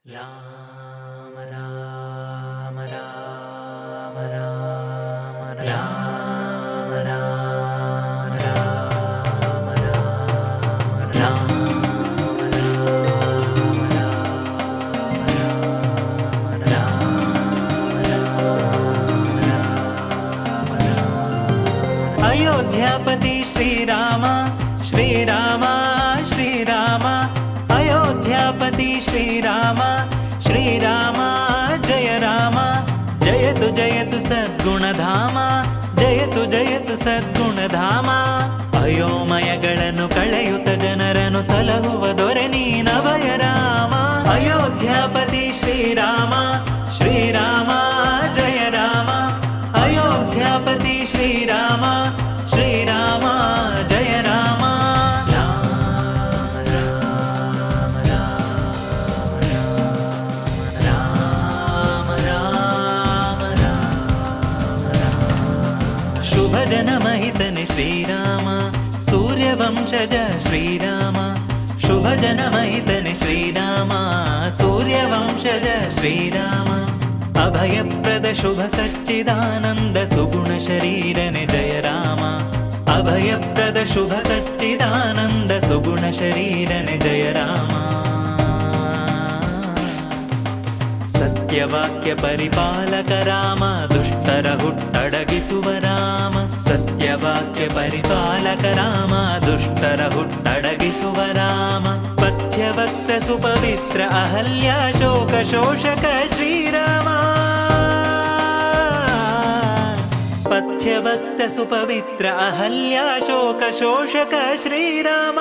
राम राम राम राम राम राम राम राम राम अयोध्यापति श्रीराम श्रीराम श्रीराम अयोध्यापति श्रीराम श्रीराम जय राम जयतु सद्गुणधाम जयतु सद्गुणधाम अयोमयಗಳನ್ನು ಕಳೆಯುತ್ತ ಜನರನ್ನು ಸಲಹುವ ದೊರೆ ನೀನಭಯ ರಾಮ ಅಯೋಧ್ಯಾಪತಿ ಶ್ರೀರಾಮ ಶ್ರೀರಾಮ ಜಯ ರಾಮ ಅಯೋಧ್ಯಾಪತಿ ಶ್ರೀರಾಮ ಶ್ರೀರಾಮ ಜಯ ರಾಮ शुभजनमहितने श्रीराम सूर्यवंशज श्रीराम शुभजनमहितने श्रीराम सूर्यवंशज श्रीराम अभयप्रद शुभ सच्चिदानन्द सुगुण शरीरने जय राम अभयप्रद शुभ सच्चिदानन्द सुगुण शरीरने जय राम सत्यवाक्य परिपालक राम दुष्टर हुट्टडगिसुव राम सत्यवाक्य परिपालक राम दुष्टर हुट्टडगिसुव राम पथ्यभक्त सुपवित्र अहल्या शोक शोषक श्रीराम पथ्यभक्त सुपवित्र अहल्या शोक शोषक श्रीराम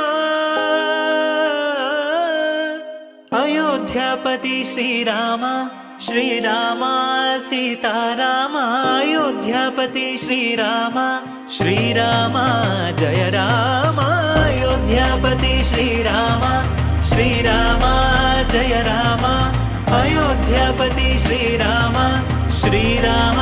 अयोध्यापति श्रीराम श्रीराम सीताराम अयोध्यापति श्रीराम श्रीराम जय राम अयोध्यापति श्रीराम श्रीराम जय राम अयोध्यापति श्रीराम श्रीराम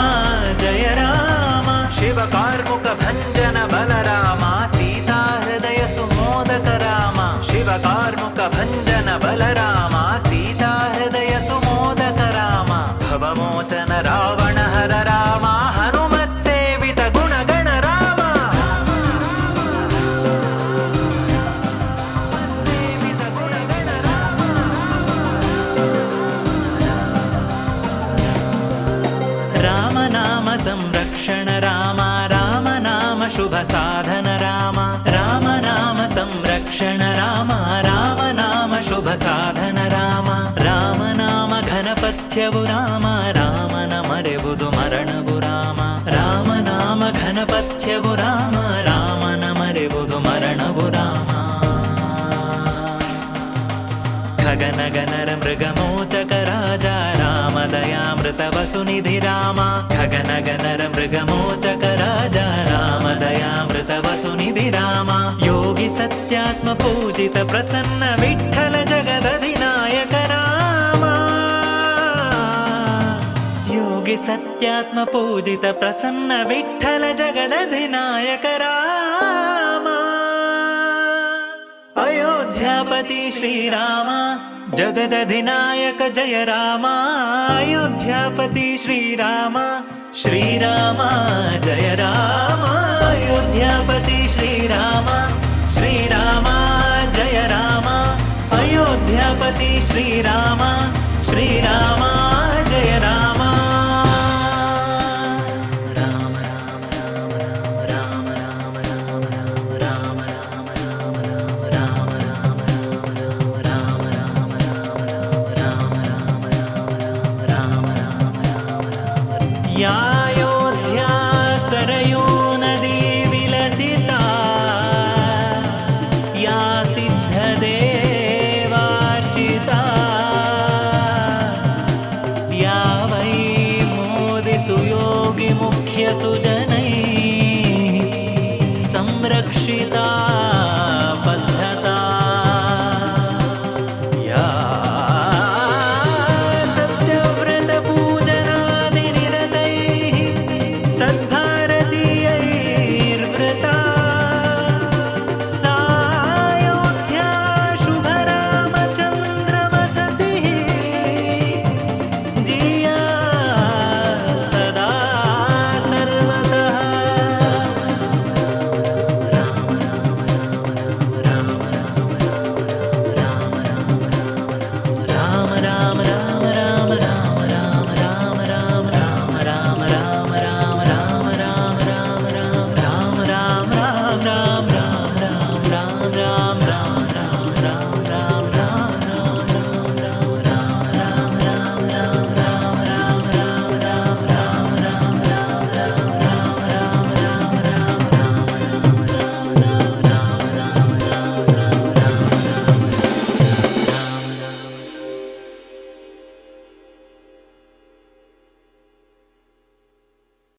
जय राम शिवकार्मुक भंजन बलराम सीता हृदय सुमोदक राम शिवकार्मुक भंजन बलराम सीता हृदय सुमोदक राम भवमोचन रावण हर राम हनुमत्सेवित गुणगण राम राम नाम संरक्षण राम राम नाम शुभ साधन राम राम नाम संरक्षण राम राम नाम शुभ साधन राम राम नाम घनपथ्यवु राम रामನ ಮರೆವುದು ಮರಣವು ರಾಮ ರಾಮ ನಾಮ ಘನಪಥ್ಯವು ರಾಮ ರಾಮನ ಮರೆವುದು ಮರಣವು ರಾಮ ಖಗನ ಗನರ ಮೃಗಮೋಚಕ ರಾಜ ರಾಮ ದಯಾಮೃತ ವಸುನಿಧಿ ರಾಮ ಖಗನ ಗನರ ಮೃಗಮೋಚಕ ರಾಜ ರಾಮ ದಯಾಮೃತ ವಸುನಿಧಿ ರಾಮ ಯೋಗಿ ಸತ್ಯಾತ್ಮ ಪೂಜಿತ ಪ್ರಸನ್ನ ವಿಠಲ ಜಗದಧಿನಾಯಕ ರಾಮ ಯೋಗಿ ಸತ್ಯಾತ್ಮ ಪೂಜಿತ ಪ್ರಸನ್ನ ವಿಠಲ ಜಗದಧಿನಾಯಕ ರಾಮ अयोध्यापति श्रीराम जगदधिनायक जय राम अयोध्यापति श्रीराम श्रीराम जय राम अयोध्यापति श्रीराम श्रीराम जय राम अयोध्यापति श्रीराम श्रीराम